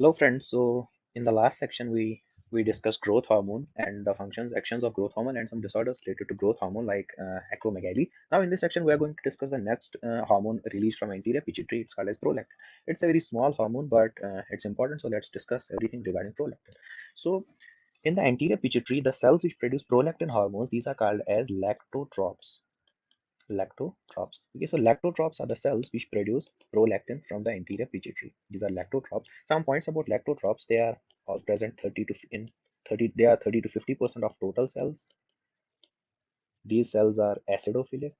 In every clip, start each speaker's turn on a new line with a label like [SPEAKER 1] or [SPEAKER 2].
[SPEAKER 1] Hello friends, so in the last section we discussed growth hormone and the functions actions of growth hormone and some disorders related to growth hormone like acromegaly. Now in this section we are going to discuss the next hormone released from anterior pituitary. It's called as prolactin. It's a very small hormone but it's important, so let's discuss everything regarding prolactin. So in the anterior pituitary, the cells which produce prolactin hormones, these are called as lactotropes. Lactotropes. Okay, so lactotropes are the cells which produce prolactin from the anterior pituitary. These are lactotropes. Some points about lactotropes: they are all present 30 to in 30. They are 30 to 50% of total cells. These cells are acidophilic.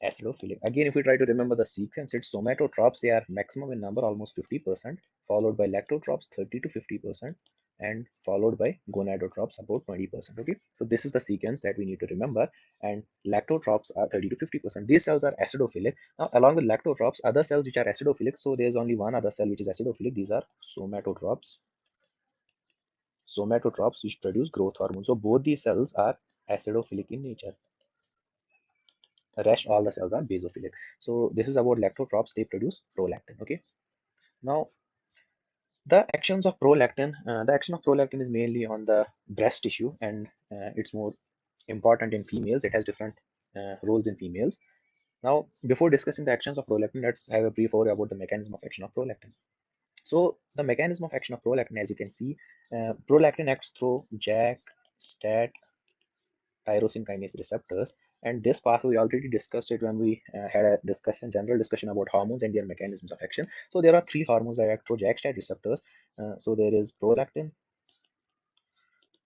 [SPEAKER 1] Acidophilic. Again, if we try to remember the sequence, it's somatotropes. They are maximum in number, almost 50%, followed by lactotropes, 30 to 50%, and followed by gonadotropes, about 20%. Okay, so this is the sequence that we need to remember. And lactotropes are 30 to 50%. These cells are acidophilic. Now, along with lactotropes, other cells which are acidophilic. So there's only one other cell which is acidophilic. These are somatotropes. Somatotropes which produce growth hormone. So both these cells are acidophilic in nature. The rest all the cells are basophilic. So this is about lactotropes. They produce prolactin. Okay. Now the actions of prolactin. The action of prolactin is mainly on the breast tissue, and it's more important in females. It has different roles in females. Now, before discussing the actions of prolactin, let's have a brief overview about the mechanism of action of prolactin. So the mechanism of action of prolactin, as you can see, prolactin acts through JAK, STAT, tyrosine kinase receptors. And this pathway we already discussed it when we had a general discussion about hormones and their mechanisms of action. So there are three hormones that act through JAK-STAT receptors. So there is prolactin,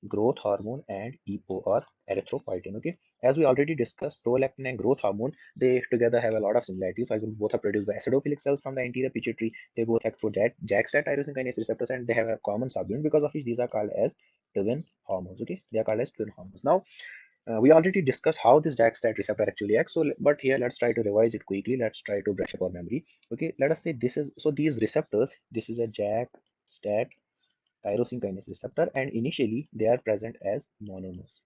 [SPEAKER 1] growth hormone, and EPO or erythropoietin. Okay, as we already discussed, prolactin and growth hormone, they together have a lot of similarities. For example, both are produced by acidophilic cells from the anterior pituitary. They both act through JAK-STAT tyrosine kinase receptors, and they have a common subunit, because of which these are called as twin hormones. Okay, they are called as twin hormones. Now we already discussed how this JAK-STAT receptor actually acts. So, but here let's try to revise it quickly. Let's try to brush up our memory. Okay, let us say this is, so these receptors, this is a JAK-STAT tyrosine kinase receptor, and initially they are present as monomers.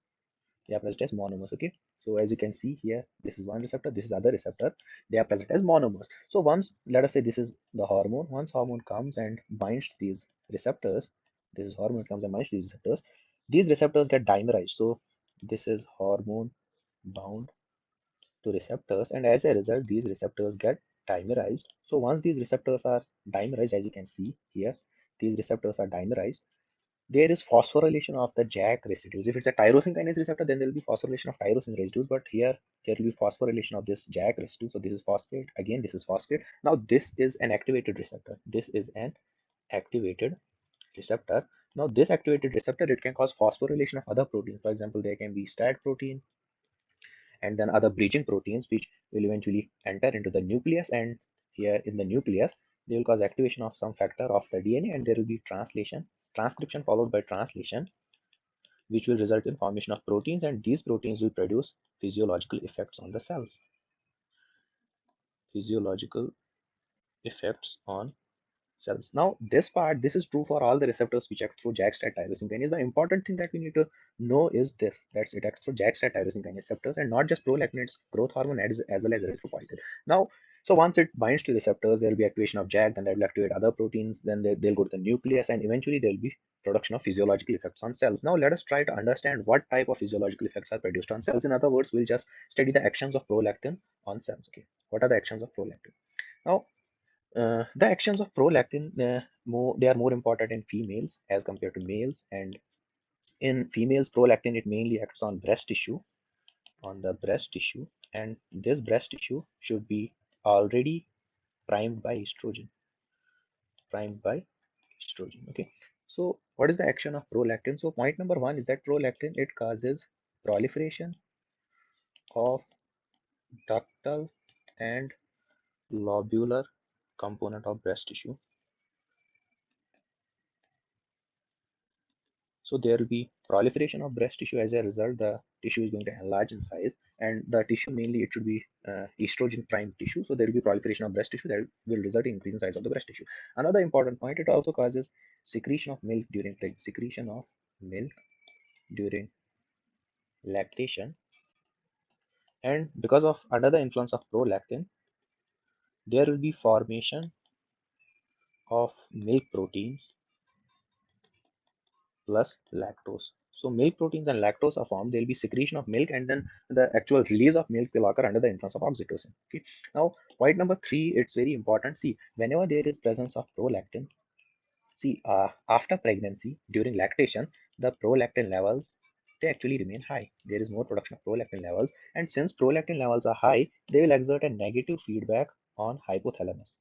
[SPEAKER 1] They are present as monomers. Okay, so as you can see here, this is one receptor, this is other receptor. They are present as monomers. So once, let us say this is the hormone. Once hormone comes and binds to these receptors, this is hormone comes and binds to these receptors. These receptors get dimerized. So this is hormone bound to receptors, and as a result these receptors get dimerized. So once these receptors are dimerized, as you can see here, these receptors are dimerized, there is phosphorylation of the JAK residues. If it's a tyrosine kinase receptor, then there will be phosphorylation of tyrosine residues, but here there will be phosphorylation of this JAK residue. So this is phosphate, again this is phosphate. Now this is an activated receptor. This is an activated receptor. Now this activated receptor, it can cause phosphorylation of other proteins. For example, there can be STAT protein and then other bridging proteins which will eventually enter into the nucleus, and here in the nucleus they will cause activation of some factor of the DNA, and there will be transcription followed by translation, which will result in formation of proteins, and these proteins will produce physiological effects on the cells. Physiological effects on cells. Now, this is true for all the receptors which act through JAK-STAT tyrosine kinase. The important thing that we need to know is this: that it acts through JAK-STAT tyrosine kinase receptors, and not just prolactin, it's growth hormone as well as erythropoietin. Now, so once it binds to receptors, there will be activation of JAK, then that will activate other proteins, then they'll go to the nucleus, and eventually there will be production of physiological effects on cells. Now, let us try to understand what type of physiological effects are produced on cells. In other words, we'll just study the actions of prolactin on cells. Okay, what are the actions of prolactin? Now, the actions of prolactin, they are more important in females as compared to males. And in females, prolactin, it mainly acts on breast tissue, and this breast tissue should be already primed by estrogen. Okay. So what is the action of prolactin? So point number one is that prolactin, it causes proliferation of ductal and lobular component of breast tissue. So there will be proliferation of breast tissue. As a result, the tissue is going to enlarge in size, and the tissue mainly, it should be estrogen prime tissue. So there will be proliferation of breast tissue that will result in increase in size of the breast tissue. Another important point, it also causes secretion of milk during lactation, and because of, under the influence of prolactin, there will be formation of milk proteins plus lactose. So milk proteins and lactose are formed. There will be secretion of milk, and then the actual release of milk will occur under the influence of oxytocin. Okay. Now, point number three, it's very important. See, whenever there is presence of prolactin, see, after pregnancy, during lactation, the prolactin levels they actually remain high. There is more production of prolactin levels, and since prolactin levels are high, they will exert a negative feedback on hypothalamus.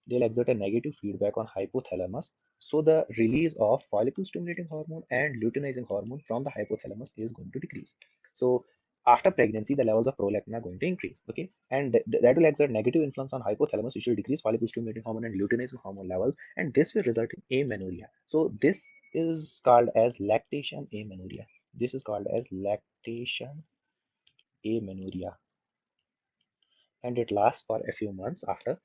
[SPEAKER 1] They'll exert a negative feedback on hypothalamus. So the release of follicle stimulating hormone and luteinizing hormone from the hypothalamus is going to decrease. So after pregnancy, the levels of prolactin are going to increase. Okay, and that will exert negative influence on hypothalamus, which will decrease follicle stimulating hormone and luteinizing hormone levels, and this will result in amenorrhea. So this is called as lactation amenorrhea. This is called as lactation amenorrhea, and it lasts for a few months after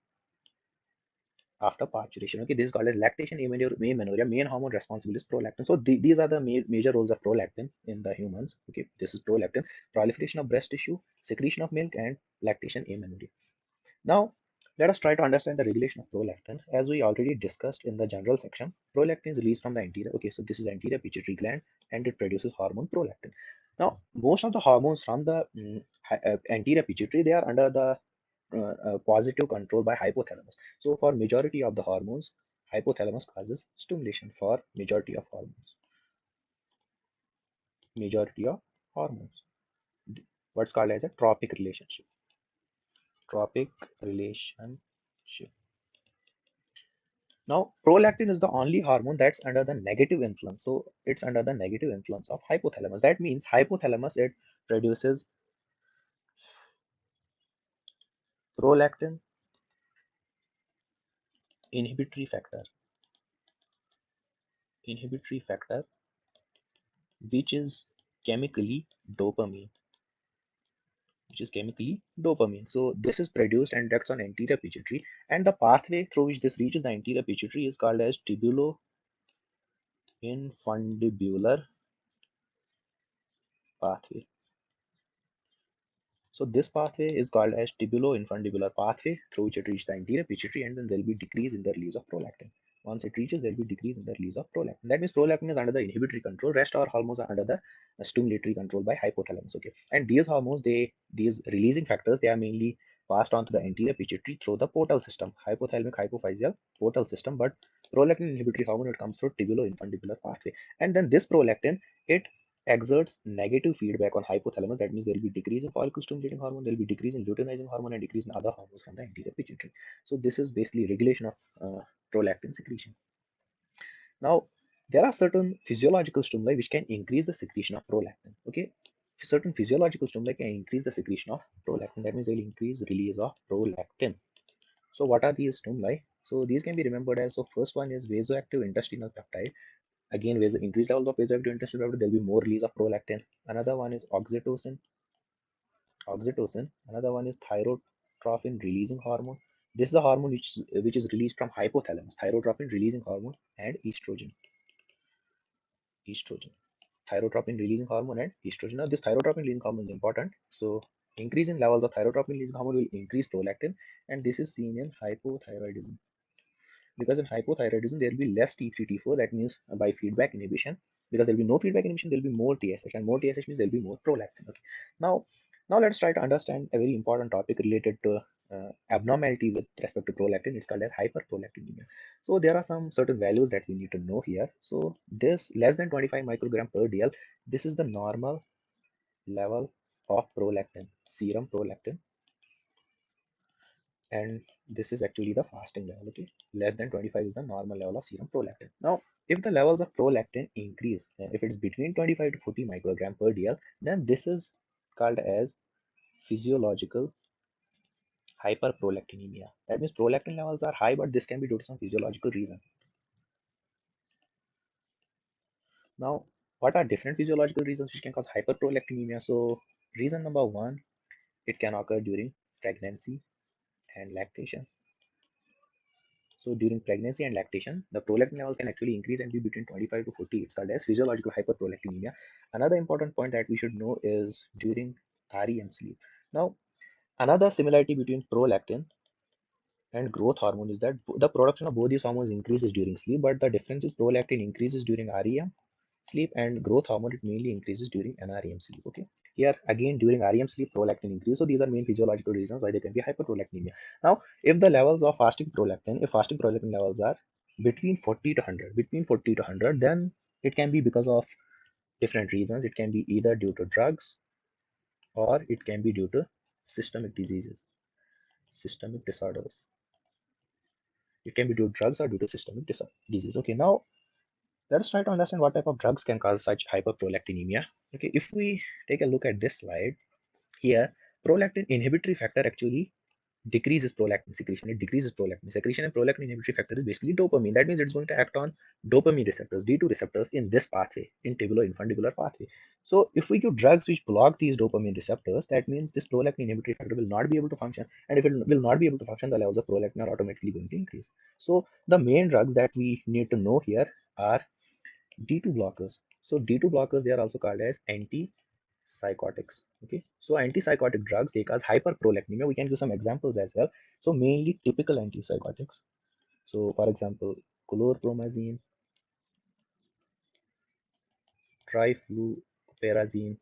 [SPEAKER 1] parturition. Okay, this is called as lactation amenorrhea. Main hormone responsible is prolactin. So these are the major roles of prolactin in the humans. Okay, this is prolactin: proliferation of breast tissue, secretion of milk, and lactation amenorrhea. Now, let us try to understand the regulation of prolactin. As we already discussed in the general section, prolactin is released from the anterior. Okay, so this is anterior pituitary gland, and it produces hormone prolactin. Now, most of the hormones from the anterior pituitary, they are under the positive control by hypothalamus. So for majority of the hormones, hypothalamus causes stimulation for majority of hormones. Majority of hormones. What's called as a tropic relationship. Tropic relationship. Now, prolactin is the only hormone that's under the negative influence. So it's under the negative influence of hypothalamus. That means hypothalamus, it produces prolactin inhibitory factor, inhibitory factor, which is chemically dopamine, which is chemically dopamine. So this is produced and acts on anterior pituitary, and the pathway through which this reaches the anterior pituitary is called as tubulo-infundibular pathway. So this pathway is called as tubulo-infundibular pathway through which it reaches the anterior pituitary, and then there will be decrease in the release of prolactin. Once it reaches, there will be decrease in the release of prolactin. That means prolactin is under the inhibitory control. Rest our hormones are under the stimulatory control by hypothalamus. Okay, and these hormones, these releasing factors, they are mainly passed on to the anterior pituitary through the portal system, hypothalamic hypophyseal portal system. But prolactin inhibitory hormone, it comes through tubulo-infundibular pathway, and then this prolactin, it exerts negative feedback on hypothalamus. That means there will be decrease in follicle stimulating hormone, there will be decrease in luteinizing hormone, and decrease in other hormones from the anterior pituitary. So this is basically regulation of prolactin secretion. Now, there are certain physiological stimuli which can increase the secretion of prolactin. Okay, certain physiological stimuli can increase the secretion of prolactin. That means they will increase release of prolactin. So what are these stimuli? So these can be remembered as, so first one is vasoactive intestinal peptide. Again, with increased levels of vasoactive intestinal peptide, there will be more release of prolactin. Another one is oxytocin. Another one is thyrotrophin releasing hormone. This is a hormone which is released from hypothalamus. Thyrotrophin releasing hormone and estrogen. Estrogen. Thyrotrophin releasing hormone and estrogen. Now, this thyrotrophin releasing hormone is important. So, increase in levels of thyrotrophin releasing hormone will increase prolactin, and this is seen in hypothyroidism. Because in hypothyroidism, there will be less T3, T4. That means by feedback inhibition, because there will be no feedback inhibition, there will be more TSH, and more TSH means there will be more prolactin. Okay. Now, let's try to understand a very important topic related to abnormality with respect to prolactin. It's called as hyperprolactinemia. So there are some certain values that we need to know here. So this less than 25 microgram per dl, this is the normal level of prolactin, serum prolactin, and this is actually the fasting level. Okay, less than 25 is the normal level of serum prolactin. Now, if the levels of prolactin increase, if it's between 25 to 40 microgram per dl, then this is called as physiological hyperprolactinemia. That means prolactin levels are high, but this can be due to some physiological reason. Now, what are different physiological reasons which can cause hyperprolactinemia? So reason number one, it can occur during pregnancy and lactation. So during pregnancy and lactation, the prolactin levels can actually increase and be between 25 to 40. It's called as physiological hyperprolactinemia. Another important point that we should know is during REM sleep. Now, another similarity between prolactin and growth hormone is that the production of both these hormones increases during sleep, but the difference is prolactin increases during REM sleep and growth hormone it mainly increases during NREM sleep. Okay, here again during REM sleep prolactin increase, so these are main physiological reasons why there can be hyperprolactinemia. Now if the levels of fasting prolactin, if fasting prolactin levels are between 40 to 100, between 40 to 100, then it can be because of different reasons. It can be either due to drugs or it can be due to systemic diseases, systemic disorders. It can be due to drugs or due to systemic disease. Okay, now let us try to understand what type of drugs can cause such hyperprolactinemia. Okay, if we take a look at this slide here, prolactin inhibitory factor actually decreases prolactin secretion. It decreases prolactin secretion, and prolactin inhibitory factor is basically dopamine. That means it's going to act on dopamine receptors, D2 receptors in this pathway, in tubuloinfundibular pathway. So if we give drugs which block these dopamine receptors, that means this prolactin inhibitory factor will not be able to function. And if it will not be able to function, the levels of prolactin are automatically going to increase. So the main drugs that we need to know here are D2 blockers. So D2 blockers, they are also called as antipsychotics. Okay, so antipsychotic drugs they cause hyperprolactinemia. We can give some examples as well. So mainly typical antipsychotics. So for example, chlorpromazine, trifluperazine,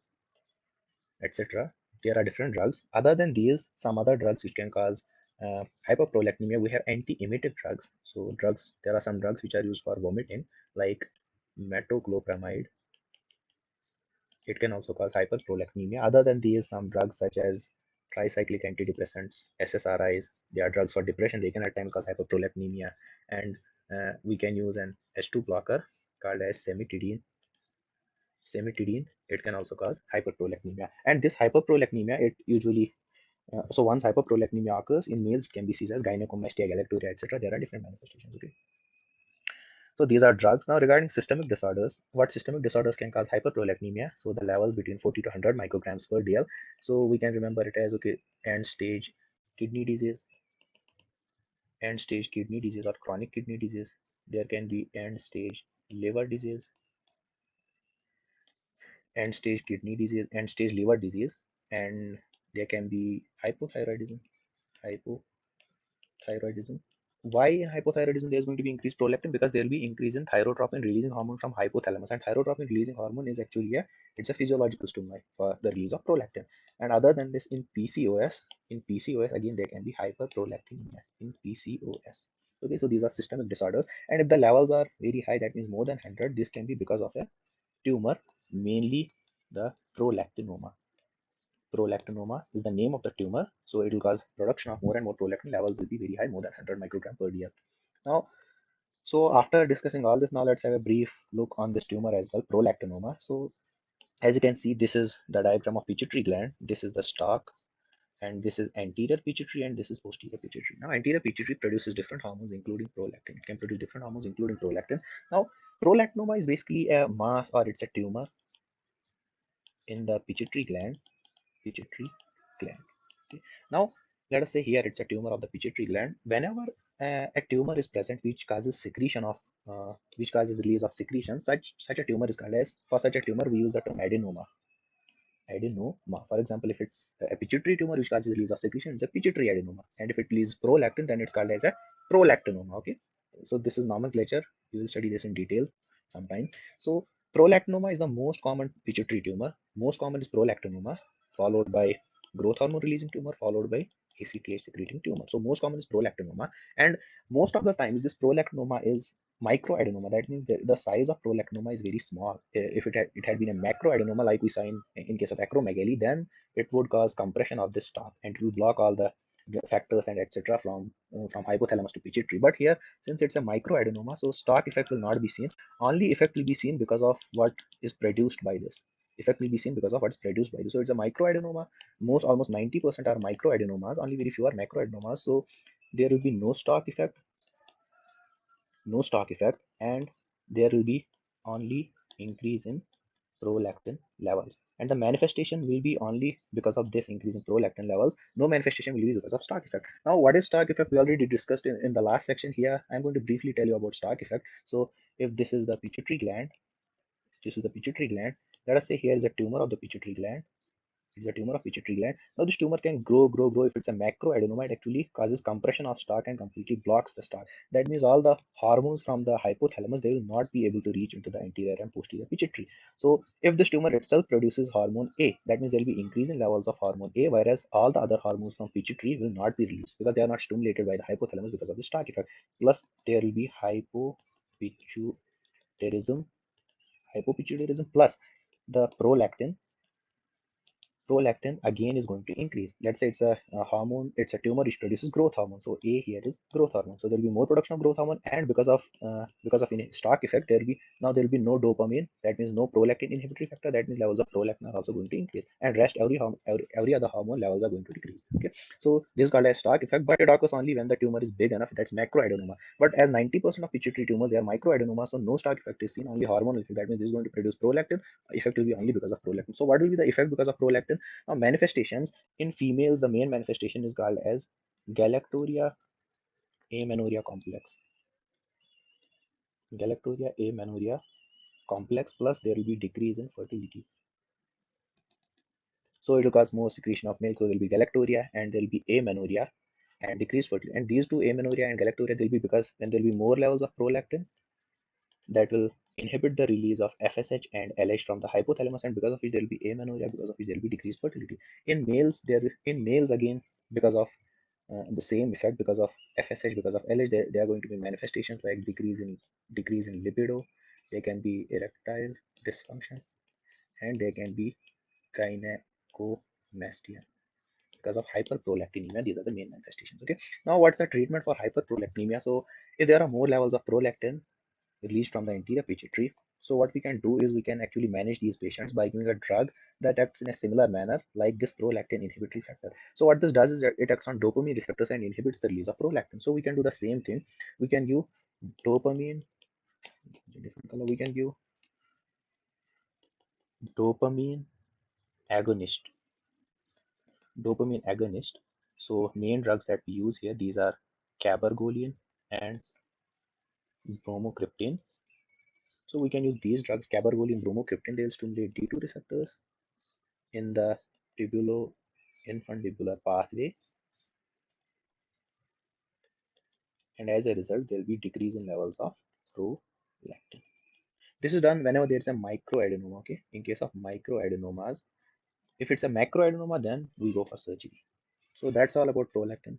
[SPEAKER 1] etc. There are different drugs. Other than these, some other drugs which can cause hyperprolactinemia. We have anti-emetic drugs. So drugs, there are some drugs which are used for vomiting, like metoclopramide. It can also cause hyperprolactinemia. Other than these, some drugs such as tricyclic antidepressants, SSRIs, they are drugs for depression. They can at times cause hyperprolactinemia. And we can use an H2 blocker called as cimetidine. Cimetidine, it can also cause hyperprolactinemia. And this hyperprolactinemia, it usually, so once hyperprolactinemia occurs in males, it can be seen as gynecomastia, galacturia, etc. There are different manifestations. Okay. So these are drugs. Now regarding systemic disorders, what systemic disorders can cause hyperprolactinemia? So the levels between 40 to 100 micrograms per DL. So we can remember it as okay, end stage kidney disease, end stage kidney disease or chronic kidney disease. There can be end stage liver disease, end stage kidney disease, end stage liver disease, and there can be hypothyroidism, hypothyroidism. Why in hypothyroidism there is going to be increased prolactin? Because there will be increase in thyrotropin releasing hormone from hypothalamus, and thyrotropin releasing hormone is actually it's a physiological stimuli for the release of prolactin. And other than this, in PCOS again there can be hyperprolactinemia in PCOS. Okay, so these are systemic disorders, and if the levels are very high, that means more than 100, this can be because of a tumor, mainly the prolactinoma. Prolactinoma is the name of the tumor, so it will cause production of more and more prolactin. Levels will be very high, more than 100 microgram per dl. Now, so after discussing all this, now let's have a brief look on this tumor as well, prolactinoma. So as you can see, this is the diagram of pituitary gland. This is the stalk, and this is anterior pituitary, and this is posterior pituitary. Now, anterior pituitary produces different hormones, including prolactin. It can produce different hormones, including prolactin. Now, prolactinoma is basically a mass or it's a tumor in the pituitary gland. Pituitary gland. Okay. Now, let us say here it's a tumor of the pituitary gland. Whenever a tumor is present which causes secretion of, which causes release of secretion, such a tumor is called as, for such a tumor we use the term adenoma. Adenoma. For example, if it's a pituitary tumor which causes release of secretion, it's a pituitary adenoma. And if it releases prolactin, then it's called as a prolactinoma. Okay. So this is nomenclature. You will study this in detail sometime. So prolactinoma is the most common pituitary tumor. Most common is prolactinoma, followed by growth hormone releasing tumor, followed by ACTH secreting tumor. So most common is prolactinoma, and most of the times this prolactinoma is microadenoma. That means the size of prolactinoma is very small. If it had been a macroadenoma like we saw in case of acromegaly, then it would cause compression of this stalk and it will block all the factors and etc. From hypothalamus to pituitary. But here, since it's a microadenoma, so stalk effect will not be seen. Only effect will be seen because of what is produced by this. Effect will be seen because of what's produced by this. So it's a microadenoma. Almost 90% are microadenomas. Only very few are macroadenomas. So there will be no stalk effect, and there will be only increase in prolactin levels, and the manifestation will be only because of this increase in prolactin levels. No manifestation will be because of stalk effect. Now what is stalk effect? We already discussed in the last section. Here I'm going to briefly tell you about stalk effect. So if this is the pituitary gland, let us say here is a tumor of the pituitary gland. It's a tumor of pituitary gland. Now this tumor can grow. If it's a macroadenoma, it actually causes compression of stalk and completely blocks the stalk. That means all the hormones from the hypothalamus, they will not be able to reach into the anterior and posterior pituitary. So if this tumor itself produces hormone A, that means there will be increasing levels of hormone A, whereas all the other hormones from pituitary will not be released because they are not stimulated by the hypothalamus because of the stalk effect. Plus there will be hypopituitarism plus the prolactin again is going to increase. Let's say it's a hormone, it's a tumor which produces growth hormone. So A here is growth hormone. So there will be more production of growth hormone, and because of stalk effect, there will be no dopamine. That means no prolactin inhibitory factor. That means levels of prolactin are also going to increase, and rest every other hormone levels are going to decrease. Okay, so this is called a stalk effect, but it occurs only when the tumor is big enough. That's macroadenoma. But as 90% of pituitary tumors, they are microadenoma, so no stalk effect is seen, only hormonal effect. That means this is going to produce prolactin. Effect will be only because of prolactin. So what will be the effect because of prolactin? Now, manifestations in females, the main manifestation is called as galactoria amenorrhea complex. Galactoria amenorrhea complex plus there will be decrease in fertility. So it will cause more secretion of milk. So there will be galactoria and there will be amenorrhea and decreased fertility. And these two, amenorrhea and galactoria, they will be because when there will be more levels of prolactin, that will inhibit the release of FSH and LH from the hypothalamus, and because of which there will be amenorrhea, because of which there will be decreased fertility. In males again, because of the same effect, because of FSH, because of LH, there are going to be manifestations like decrease in libido. There can be erectile dysfunction, and there can be gynecomastia because of hyperprolactinemia. These are the main manifestations. Okay. Now, what's the treatment for hyperprolactinemia? So, if there are more levels of prolactin released from the anterior pituitary. So what we can do is we can actually manage these patients by giving a drug that acts in a similar manner like this prolactin inhibitory factor. So what this does is that it acts on dopamine receptors and inhibits the release of prolactin. So we can do the same thing. We can give dopamine, different color. We can give dopamine agonist. Dopamine agonist. So main drugs that we use here, these are cabergoline and bromocriptine. So we can use these drugs, cabergoline, bromocriptine. They'll stimulate D2 receptors in the tubulo-infundibular pathway, and as a result there will be decrease in levels of prolactin. This is done whenever there is a microadenoma. Okay, in case of microadenomas, if it's a macroadenoma, then we go for surgery. So that's all about prolactin.